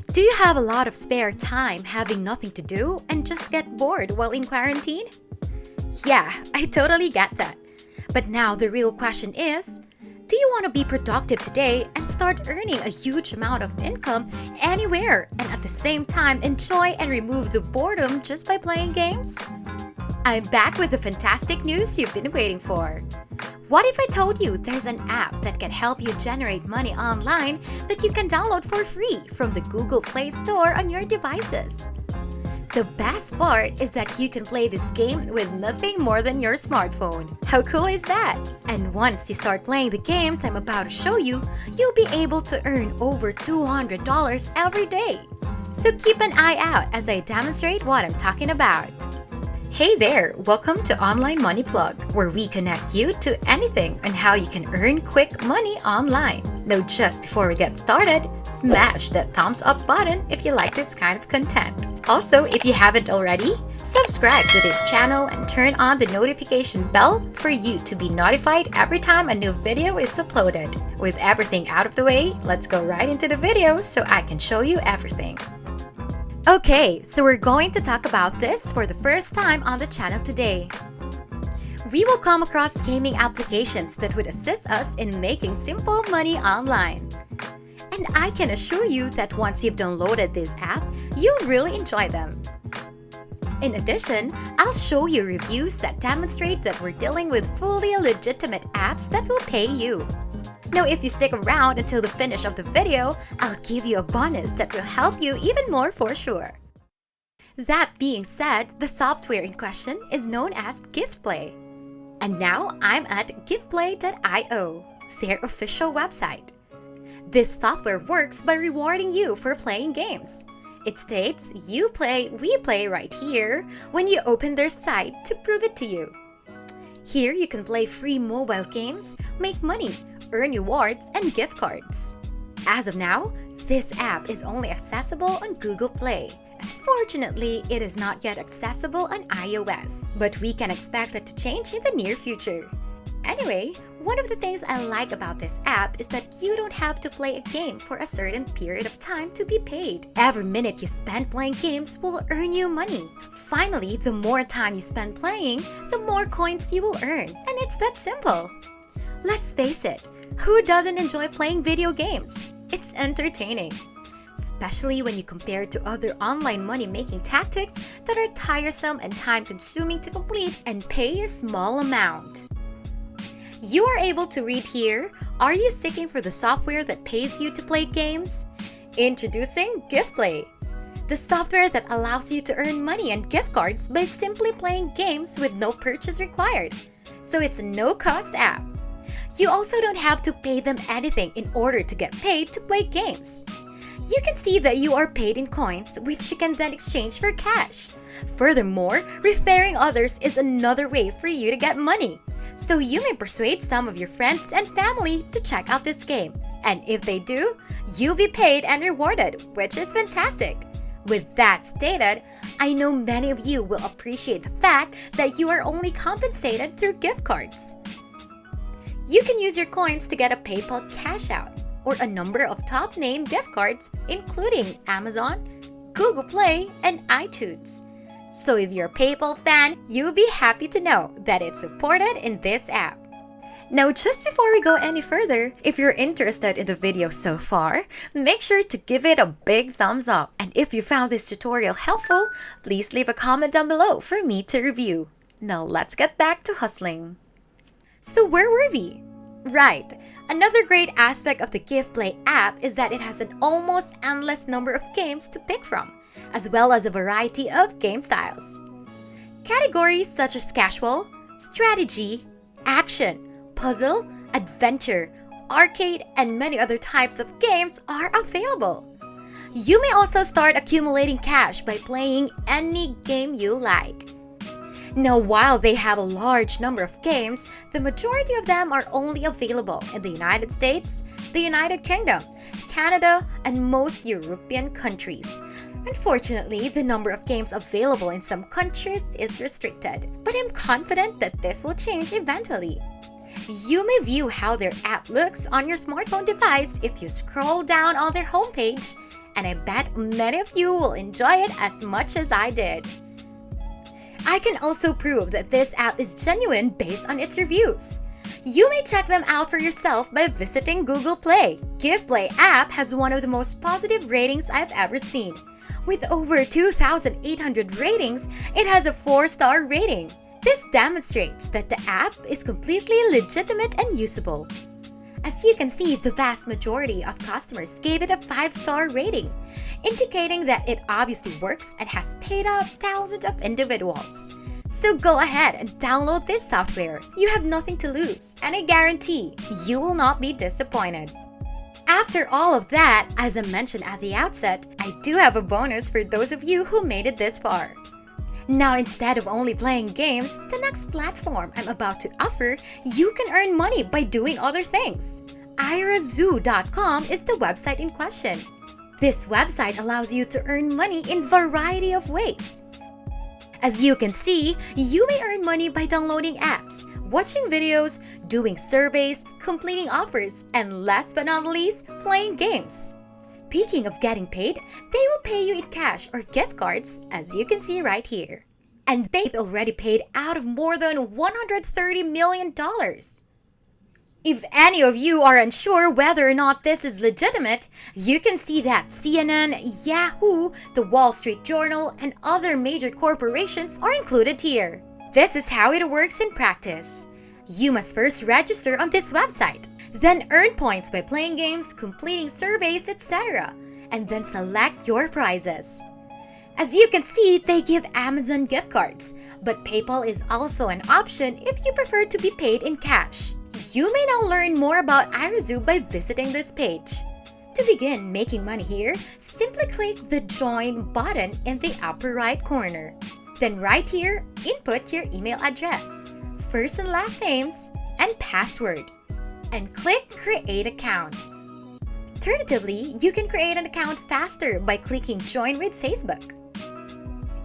Do you have a lot of spare time having nothing to do and just get bored while in quarantine? Yeah, I totally get that. But now the real question is, do you want to be productive today and start earning a huge amount of income anywhere and at the same time enjoy and remove the boredom just by playing games? I'm back with the fantastic news you've been waiting for. What if I told you there's an app that can help you generate money online that you can download for free from the Google Play Store on your devices? The best part is that you can play this game with nothing more than your smartphone. How cool is that? And once you start playing the games I'm about to show you, you'll be able to earn over $200 every day. So keep an eye out as I demonstrate what I'm talking about. Hey there! Welcome to Online Money Plug, where we connect you to anything on how you can earn quick money online. Now, just before we get started, smash that thumbs up button if you like this kind of content. Also, if you haven't already, subscribe to this channel and turn on the notification bell for you to be notified every time a new video is uploaded. With everything out of the way, let's go right into the video so I can show you everything. Okay, so we're going to talk about this for the first time on the channel today. We will come across gaming applications that would assist us in making simple money online. And I can assure you that once you've downloaded this app, you'll really enjoy them. In addition, I'll show you reviews that demonstrate that we're dealing with fully legitimate apps that will pay you. Now, if you stick around until the finish of the video, I'll give you a bonus that will help you even more for sure. That being said, the software in question is known as GiftPlay. And now I'm at giftplay.io, their official website. This software works by rewarding you for playing games. It states, "You play, we play" right here when you open their site to prove it to you. Here you can play free mobile games, make money, earn rewards, and gift cards. As of now, this app is only accessible on Google Play. Unfortunately, it is not yet accessible on iOS, but we can expect that to change in the near future. Anyway, one of the things I like about this app is that you don't have to play a game for a certain period of time to be paid. Every minute you spend playing games will earn you money. Finally, the more time you spend playing, the more coins you will earn. And it's that simple. Let's face it, who doesn't enjoy playing video games? It's entertaining. Especially when you compare it to other online money-making tactics that are tiresome and time-consuming to complete and pay a small amount. You are able to read here, are you seeking for the software that pays you to play games? Introducing GiftPlay, the software that allows you to earn money and gift cards by simply playing games with no purchase required. So it's a no-cost app. You also don't have to pay them anything in order to get paid to play games. You can see that you are paid in coins, which you can then exchange for cash. Furthermore, referring others is another way for you to get money. So you may persuade some of your friends and family to check out this game. And if they do, you'll be paid and rewarded, which is fantastic. With that stated, I know many of you will appreciate the fact that you are only compensated through gift cards. You can use your coins to get a PayPal cash out or a number of top-name gift cards including Amazon, Google Play, and iTunes. So if you're a PayPal fan, you'll be happy to know that it's supported in this app. Now, just before we go any further, if you're interested in the video so far, make sure to give it a big thumbs up. And if you found this tutorial helpful, please leave a comment down below for me to review. Now let's get back to hustling. So where were we? Right. Another great aspect of the GiftPlay app is that it has an almost endless number of games to pick from, as well as a variety of game styles. Categories such as casual, strategy, action, puzzle, adventure, arcade, and many other types of games are available. You may also start accumulating cash by playing any game you like. Now, while they have a large number of games, the majority of them are only available in the United States, the United Kingdom, Canada, and most European countries. Unfortunately, the number of games available in some countries is restricted, but I'm confident that this will change eventually. You may view how their app looks on your smartphone device if you scroll down on their homepage, and I bet many of you will enjoy it as much as I did. I can also prove that this app is genuine based on its reviews. You may check them out for yourself by visiting Google Play. GiftPlay app has one of the most positive ratings I've ever seen. With over 2,800 ratings, it has a 4-star rating. This demonstrates that the app is completely legitimate and usable. As you can see, the vast majority of customers gave it a 5-star rating, indicating that it obviously works and has paid out thousands of individuals. So go ahead and download this software. You have nothing to lose, and I guarantee you will not be disappointed. After all of that, as I mentioned at the outset, I do have a bonus for those of you who made it this far. Now, instead of only playing games, the next platform I'm about to offer, you can earn money by doing other things. irazoo.com is the website in question. This website allows you to earn money in a variety of ways. As you can see, you may earn money by downloading apps, watching videos, doing surveys, completing offers, and last but not least, playing games. Speaking of getting paid, they will pay you in cash or gift cards, as you can see right here. And they've already paid out of more than $130 million. If any of you are unsure whether or not this is legitimate, you can see that CNN, Yahoo, the Wall Street Journal, and other major corporations are included here. This is how it works in practice. You must first register on this website, then earn points by playing games, completing surveys, etc., and then select your prizes. As you can see, they give Amazon gift cards, but PayPal is also an option if you prefer to be paid in cash. You may now learn more about irazoo by visiting this page. To begin making money here, simply click the Join button in the upper right corner. Then right here, input your email address, first and last names, and password, and click Create Account. Alternatively, you can create an account faster by clicking Join with Facebook.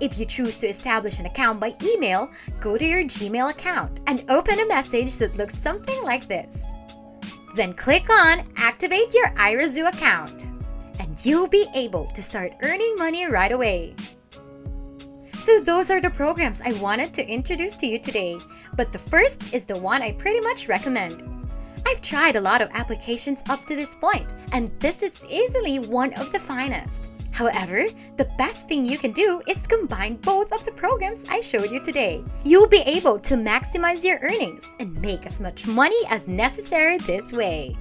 If you choose to establish an account by email, go to your Gmail account and open a message that looks something like this. Then click on Activate your irazoo account, and you'll be able to start earning money right away. So those are the programs I wanted to introduce to you today, but the first is the one I pretty much recommend. I've tried a lot of applications up to this point, and this is easily one of the finest. However, the best thing you can do is combine both of the programs I showed you today. You'll be able to maximize your earnings and make as much money as necessary this way.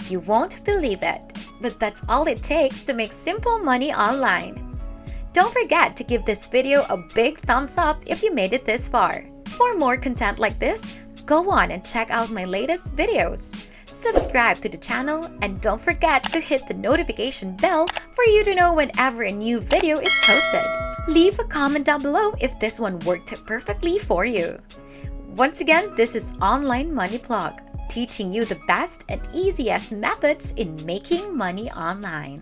You won't believe it, but that's all it takes to make simple money online. Don't forget to give this video a big thumbs up if you made it this far. For more content like this, go on and check out my latest videos. Subscribe to the channel and don't forget to hit the notification bell for you to know whenever a new video is posted. Leave a comment down below if this one worked perfectly for you. Once again, this is Online Money Blog, teaching you the best and easiest methods in making money online.